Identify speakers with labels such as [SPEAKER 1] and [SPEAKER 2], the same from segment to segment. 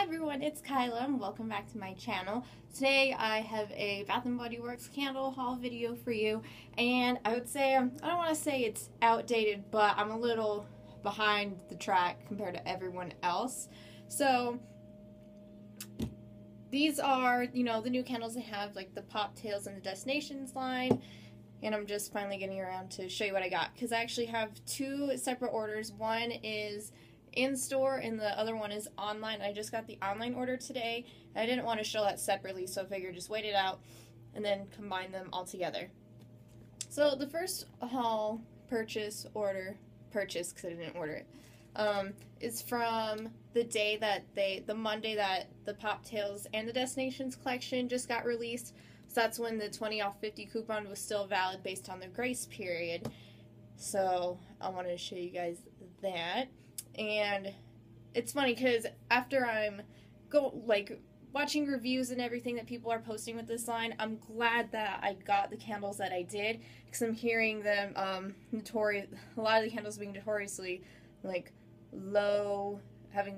[SPEAKER 1] everyone, it's Kyla and welcome back to my channel. Today I have a Bath & Body Works candle haul video for you, and I would say, I don't want to say it's outdated, but I'm a little behind the track compared to everyone else. So these are, the new candles they have, like the Poptails and the Destinations line, and I'm just finally getting around to show you what I got, because I actually have two separate orders. One is in-store and the other one is online. I just got the online order today. I didn't want to show that separately, so I figured just wait it out and then combine them all together. So the first haul because I didn't order it, is from the Monday that the Poptails and the Destinations collection just got released. So that's when the 20 off 50 coupon was still valid based on the grace period. So I wanted to show you guys that. And it's funny because after I'm watching reviews and everything that people are posting with this line, I'm glad that I got the candles that I did, because I'm hearing them a lot of the candles being notoriously having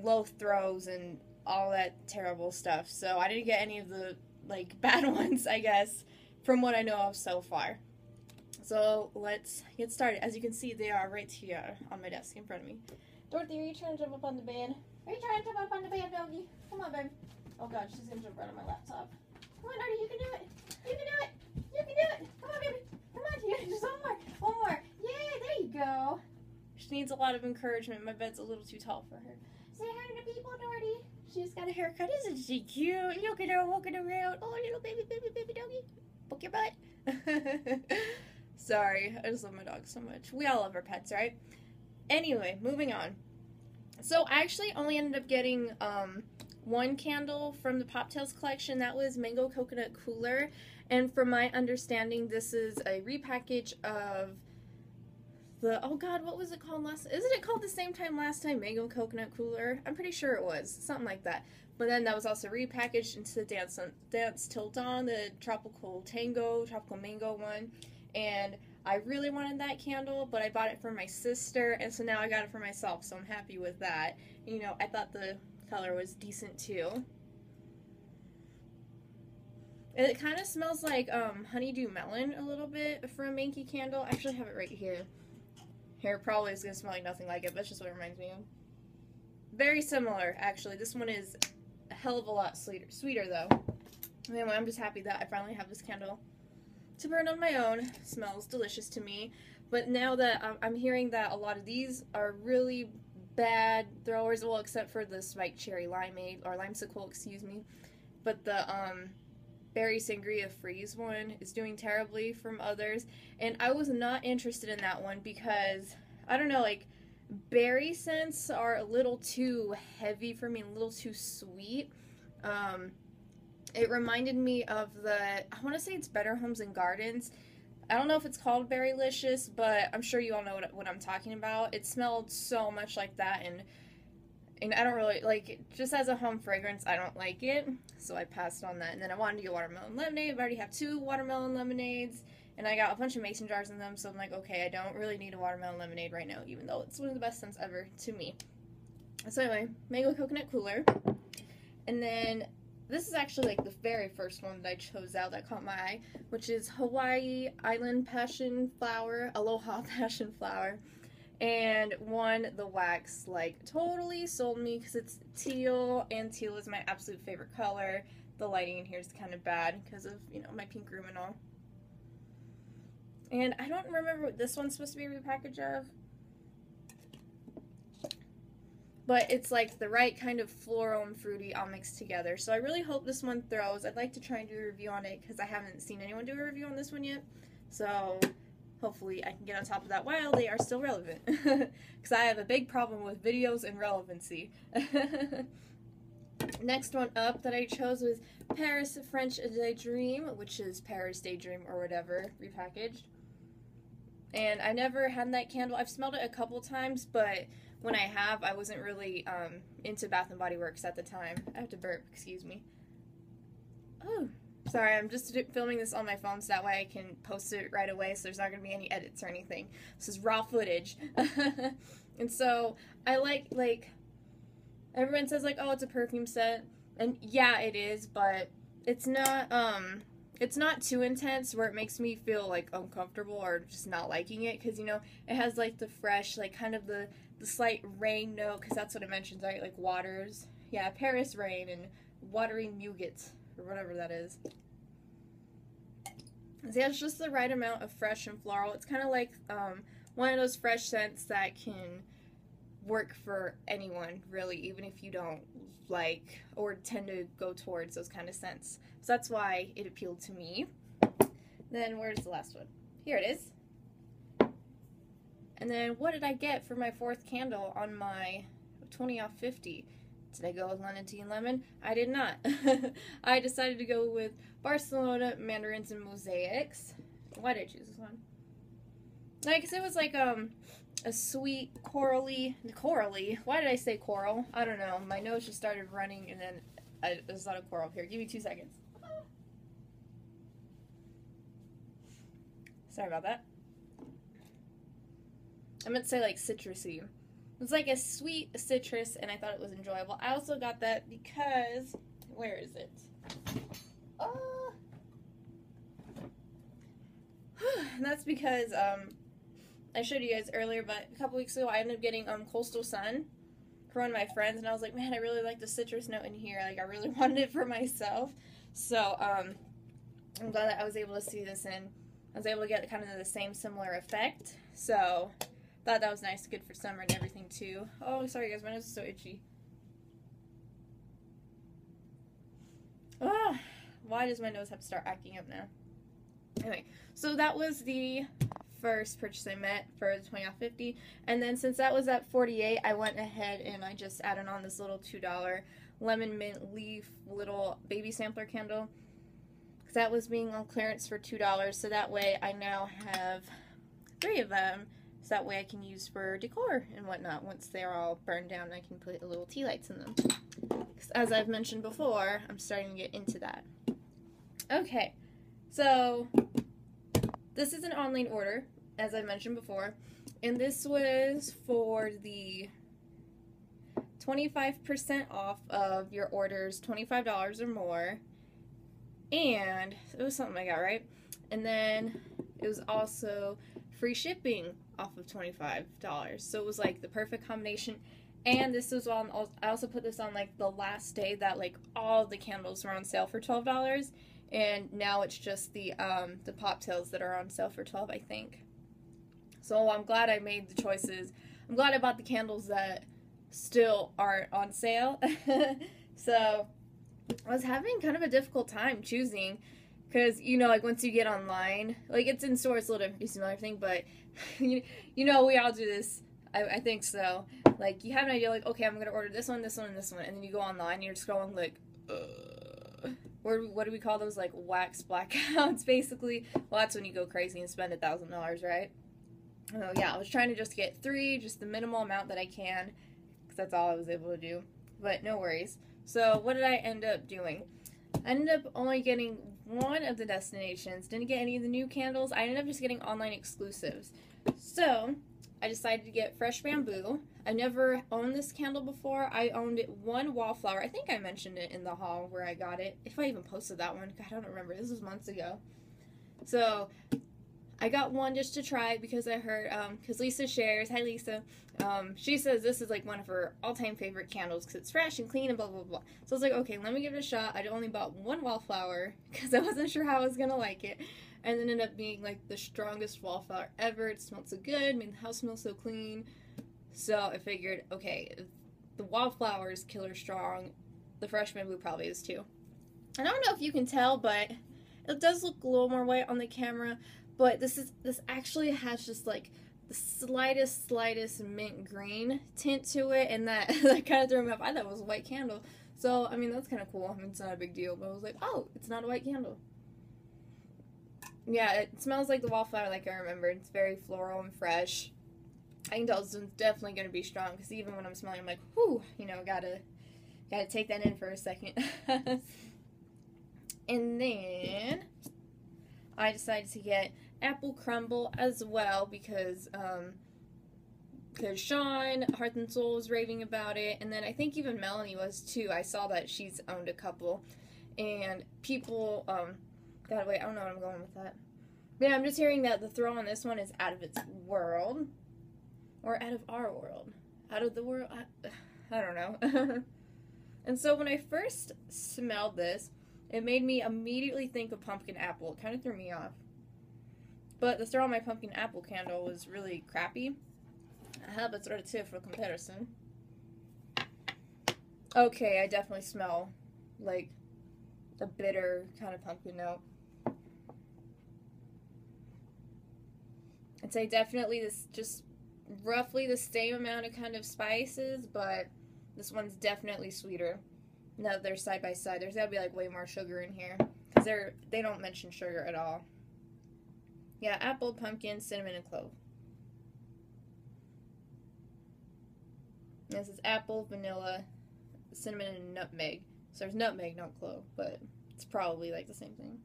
[SPEAKER 1] low throws and all that terrible stuff. So I didn't get any of the bad ones, I guess, from what I know of so far. So let's get started. As you can see, they are right here on my desk in front of me. Dorothy, are you trying to jump up on the bed? Are you trying to jump up on the bed, doggy? Come on, babe. Oh, God, she's going to jump right on my laptop. Come on, Dorothy, you can do it. You can do it. You can do it. Come on, baby. Come on, here. Just one more. One more. Yay, there you go. She needs a lot of encouragement. My bed's a little too tall for her. Say hi to the people, Dorothy. She's got a haircut. Isn't she cute? Look at her walking around. Oh, little baby doggy. Poke your butt. Sorry, I just love my dog so much. We all love our pets, right? Anyway, moving on. So I actually only ended up getting one candle from the Poptails collection. That was Mango Coconut Cooler. And from my understanding, this is a repackage of the, oh God, what was it called isn't it called the same time last time, Mango Coconut Cooler? I'm pretty sure it was, something like that. But then that was also repackaged into the Dance Till Dawn, the Tropical Mango one. And I really wanted that candle, but I bought it for my sister, and so now I got it for myself, so I'm happy with that. I thought the color was decent too. It kind of smells like honeydew melon a little bit for a Manky candle. I actually have it right here. Here, probably is going to smell like nothing like it, but that's just what it reminds me of. Very similar, actually. This one is a hell of a lot sweeter though. Anyway, I'm just happy that I finally have this candle to burn on my own. Smells delicious to me. But now that I'm hearing that a lot of these are really bad throwers, well, except for the spiked cherry limeade, or limesicle, excuse me. But the berry sangria freeze one is doing terribly from others, and I was not interested in that one because I don't know, berry scents are a little too heavy for me, a little too sweet. It reminded me of I want to say it's Better Homes and Gardens. I don't know if it's called Berrylicious, but I'm sure you all know what I'm talking about. It smelled so much like that, and I don't really like it. Just as a home fragrance, I don't like it, so I passed on that. And then I wanted to get watermelon lemonade. I already have 2 watermelon lemonades, and I got a bunch of mason jars in them, so I'm like, okay, I don't really need a watermelon lemonade right now, even though it's one of the best scents ever to me. So anyway, Mango Coconut Cooler. And then this is actually the very first one that I chose out that caught my eye, which is Hawaii Island Passion Flower, Aloha Passion Flower. And the wax totally sold me because it's teal, and teal is my absolute favorite color. The lighting in here is kind of bad because of, my pink room and all. And I don't remember what this one's supposed to be a repackage of, but it's the right kind of floral and fruity all mixed together. So I really hope this one throws. I'd like to try and do a review on it because I haven't seen anyone do a review on this one yet. So hopefully I can get on top of that while they are still relevant. Because I have a big problem with videos and relevancy. Next one up that I chose was Paris French Daydream, which is Paris Daydream or whatever, repackaged. And I never had that candle. I've smelled it a couple times, but when I have, I wasn't really into Bath & Body Works at the time. I have to burp, excuse me. Oh, sorry, I'm just filming this on my phone so that way I can post it right away, so there's not going to be any edits or anything. This is raw footage. And so I like Everyone says like, oh, it's a perfume set, and yeah, it is, but it's not too intense where it makes me feel like uncomfortable or just not liking it, because you know it has like the fresh, like kind of the slight rain note, because that's what it mentions, right? Like waters, yeah, Paris rain and watery nougat or whatever that is. So yeah, it's just the right amount of fresh and floral. It's kind of like one of those fresh scents that can work for anyone, really, even if you don't like or tend to go towards those kind of scents. So that's why it appealed to me. Then where's the last one? Here it is. And then what did I get for my 4th candle on my 20 off 50? Did I go with lemon tea and lemon? I did not. I decided to go with Barcelona mandarins and mosaics. Why did I choose this one? Because it was like a sweet corally. Why did I say coral? I don't know. My nose just started running, and then there's not a coral here. Give me 2 seconds. Sorry about that. I meant to say like citrusy. It's like a sweet citrus, and I thought it was enjoyable. I also got that because, where is it? That's because I showed you guys earlier, but a couple weeks ago I ended up getting Coastal Sun for one of my friends, and I was like, man, I really like the citrus note in here. Like, I really wanted it for myself. So I'm glad that I was able to see this in. I was able to get kind of the same similar effect. So thought that was nice, good for summer and everything too. Oh, sorry guys, my nose is so itchy. Ah, why does my nose have to start acting up now? Anyway, so that was the first purchase I made for the 20 off 50, and then since that was at 48, I went ahead and I just added on this little $2 lemon mint leaf little baby sampler candle, because that was being on clearance for $2. So that way I now have 3 of them. So that way I can use for decor and whatnot. Once they're all burned down, I can put little tea lights in them. As I've mentioned before, I'm starting to get into that. Okay, so this is an online order, as I mentioned before, and this was for the 25% off of your orders, $25 or more, and it was something I got, right? And then it was also free shipping off of $25. So it was like the perfect combination. And this was on, I also put this on like the last day that like all the candles were on sale for $12, and now it's just the Poptails that are on sale for $12, I think. So I'm glad I made the choices. I'm glad I bought the candles that still aren't on sale. So I was having kind of a difficult time choosing, because, you know, like once you get online, like it's in store, it's a little different, it's another thing, but you know, we all do this. I think so. Like, you have an idea, like, okay, I'm going to order this one, this one, and this one, and then you go online, and you're just going, like, what do we call those, like, wax blackouts, basically? Well, that's when you go crazy and spend $1,000, right? Oh, yeah, I was trying to just get 3, just the minimal amount that I can, because that's all I was able to do, but no worries. So, what did I end up doing? I ended up only getting one of the destinations, didn't get any of the new candles. I ended up just getting online exclusives. So I decided to get Fresh Bamboo. I never owned this candle before. I owned it one wallflower. I think I mentioned it in the haul where I got it. If I even posted that one. God, I don't remember. This was months ago. So I got one just to try because I heard, because Lisa shares, hi Lisa, she says this is like one of her all-time favorite candles because it's fresh and clean and blah, blah, blah. So I was like, okay, let me give it a shot. I only bought one wallflower because I wasn't sure how I was going to like it. And it ended up being like the strongest wallflower ever. It smelled so good, made the house smell so clean. So I figured, okay, if the wallflower is killer strong, the Fresh Bamboo probably is too. And I don't know if you can tell, but it does look a little more white on the camera. But this actually has just like the slightest mint green tint to it, and that kind of threw me off. I thought it was a white candle. So, I mean, that's kind of cool. I mean, it's not a big deal, but I was like, oh, it's not a white candle. Yeah, it smells like the wallflower like I remembered. It's very floral and fresh. I can tell it's definitely going to be strong, because even when I'm smelling, I'm like, whew, you know, gotta take that in for a second. And then I decided to get apple crumble as well, because because Sean, Hearth and Soul, was raving about it, and then I think even Melanie was too. I saw that she's owned a couple, and people, God, wait, I don't know where I'm going with that. But yeah, I'm just hearing that the throw on this one is out of its world, or out of our world, out of the world, I don't know. And so when I first smelled this, it made me immediately think of pumpkin apple. It kind of threw me off. But the throw on my pumpkin apple candle was really crappy. I have it sort of too for comparison. Okay, I definitely smell like a bitter kind of pumpkin note. I'd say definitely this just roughly the same amount of kind of spices, but this one's definitely sweeter. Now that they're side by side, there's gotta be like way more sugar in here because they don't mention sugar at all. Yeah, apple, pumpkin, cinnamon, and clove. This is apple, vanilla, cinnamon, and nutmeg. So there's nutmeg, not clove, but it's probably like the same thing.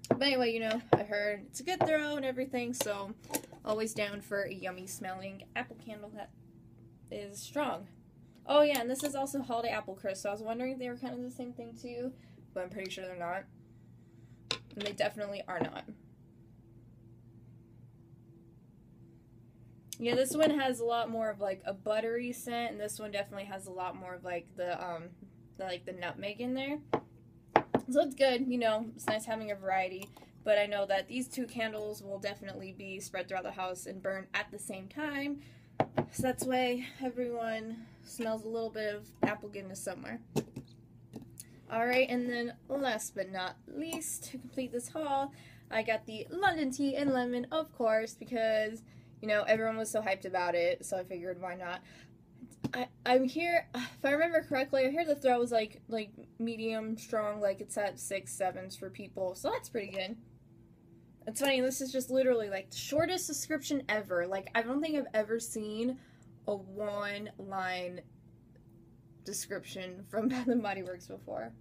[SPEAKER 1] But anyway, you know, I heard it's a good throw and everything, so always down for a yummy smelling apple candle that is strong. Oh yeah, and this is also holiday apple crisp, so I was wondering if they were kind of the same thing too, but I'm pretty sure they're not. And they definitely are not. Yeah, this one has a lot more of like a buttery scent, and this one definitely has a lot more of like the nutmeg in there. So it's good, you know, it's nice having a variety, but I know that these two candles will definitely be spread throughout the house and burn at the same time. So that's why everyone smells a little bit of apple goodness somewhere. Alright, and then last but not least, to complete this haul, I got the London Tea and Lemon, of course, because, you know, everyone was so hyped about it, so I figured why not. I'm here, if I remember correctly, I heard the throw was like medium strong, like it's at 6 7s for people, so that's pretty good. It's funny, this is just literally like the shortest description ever. Like, I don't think I've ever seen a one-line description from Bath & Body Works before.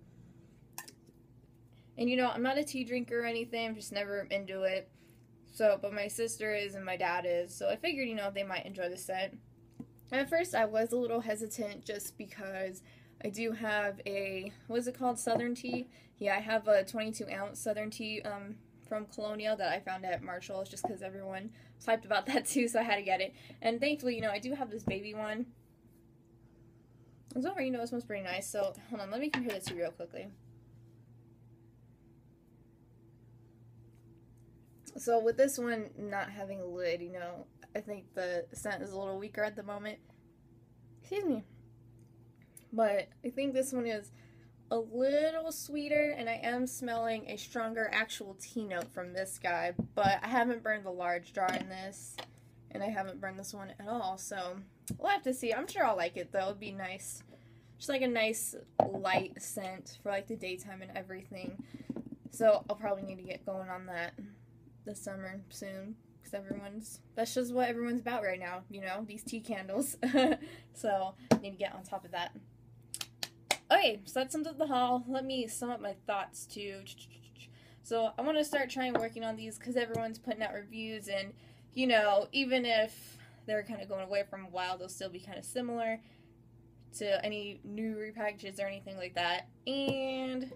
[SPEAKER 1] And you know, I'm not a tea drinker or anything, I'm just never into it. So, but my sister is and my dad is, so I figured, you know, they might enjoy the scent. At first, I was a little hesitant just because I do have a, what is it called, Southern Tea? Yeah, I have a 22-ounce Southern Tea from Colonial that I found at Marshall's just because everyone was hyped about that too, so I had to get it. And thankfully, you know, I do have this baby one. It's over, you know, it smells pretty nice. So, hold on, let me compare the two real quickly. So, with this one not having a lid, you know, I think the scent is a little weaker at the moment. Excuse me. But I think this one is a little sweeter, and I am smelling a stronger actual tea note from this guy. But I haven't burned the large jar in this, and I haven't burned this one at all. So, we'll have to see. I'm sure I'll like it, though. It'd be nice. Just like a nice light scent for like the daytime and everything. So, I'll probably need to get going on that this summer soon. That's just what everyone's about right now, you know, these tea candles. So, I need to get on top of that. Okay, so that sums up the haul. Let me sum up my thoughts too. So, I want to start trying working on these because everyone's putting out reviews, and, you know, even if they're kind of going away from a while, they'll still be kind of similar to any new repackages or anything like that. And,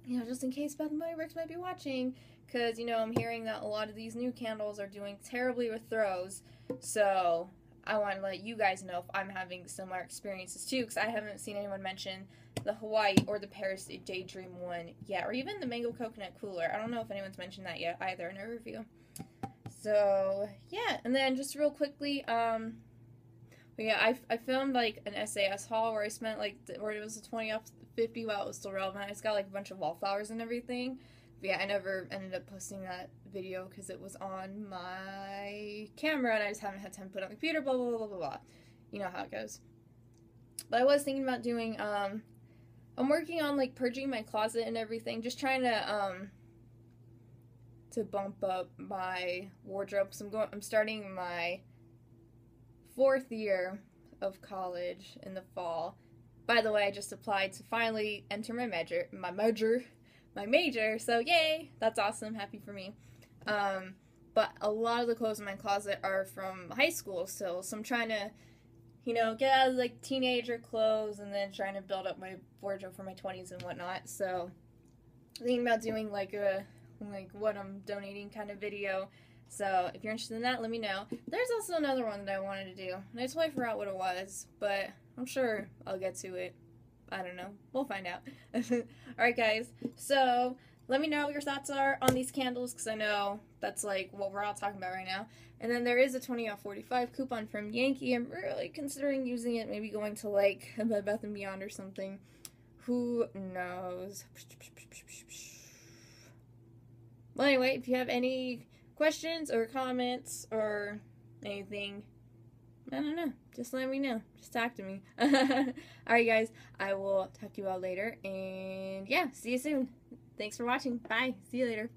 [SPEAKER 1] you know, just in case Bath & Body Works might be watching, because, you know, I'm hearing that a lot of these new candles are doing terribly with throws, so I want to let you guys know if I'm having similar experiences too, because I haven't seen anyone mention the Hawaii or the Paris Daydream one yet, or even the Mango Coconut Cooler. I don't know if anyone's mentioned that yet either in a review. So, yeah, and then just real quickly, yeah, I filmed, like, an SAS haul where I spent, like, where it was a 20 off 50 while it was still relevant. I just got, like, a bunch of wallflowers and everything. But yeah, I never ended up posting that video because it was on my camera and I just haven't had time to put it on the computer, blah, blah, blah, blah, blah. You know how it goes. But I was thinking about doing, I'm working on, like, purging my closet and everything, just trying to bump up my wardrobe, because I'm starting my 4th year of college in the fall. By the way, I just applied to finally enter my major, so yay, that's awesome, happy for me. but a lot of the clothes in my closet are from high school still, so I'm trying to, you know, get out of like teenager clothes and then trying to build up my wardrobe for my 20s and whatnot. So thinking about doing like a what I'm donating kind of video. So if you're interested in that, let me know. There's also another one that I wanted to do, and I totally forgot what it was, but I'm sure I'll get to it. I don't know. We'll find out. Alright guys, so let me know what your thoughts are on these candles, because I know that's like what we're all talking about right now. And then there is a 20 off 45 coupon from Yankee. I'm really considering using it, maybe going to like a Bed Bath & Beyond or something. Who knows? Well, anyway, if you have any questions or comments or anything, I don't know, just let me know. Just talk to me. Alright guys, I will talk to you all later, and yeah, see you soon. Thanks for watching. Bye. See you later.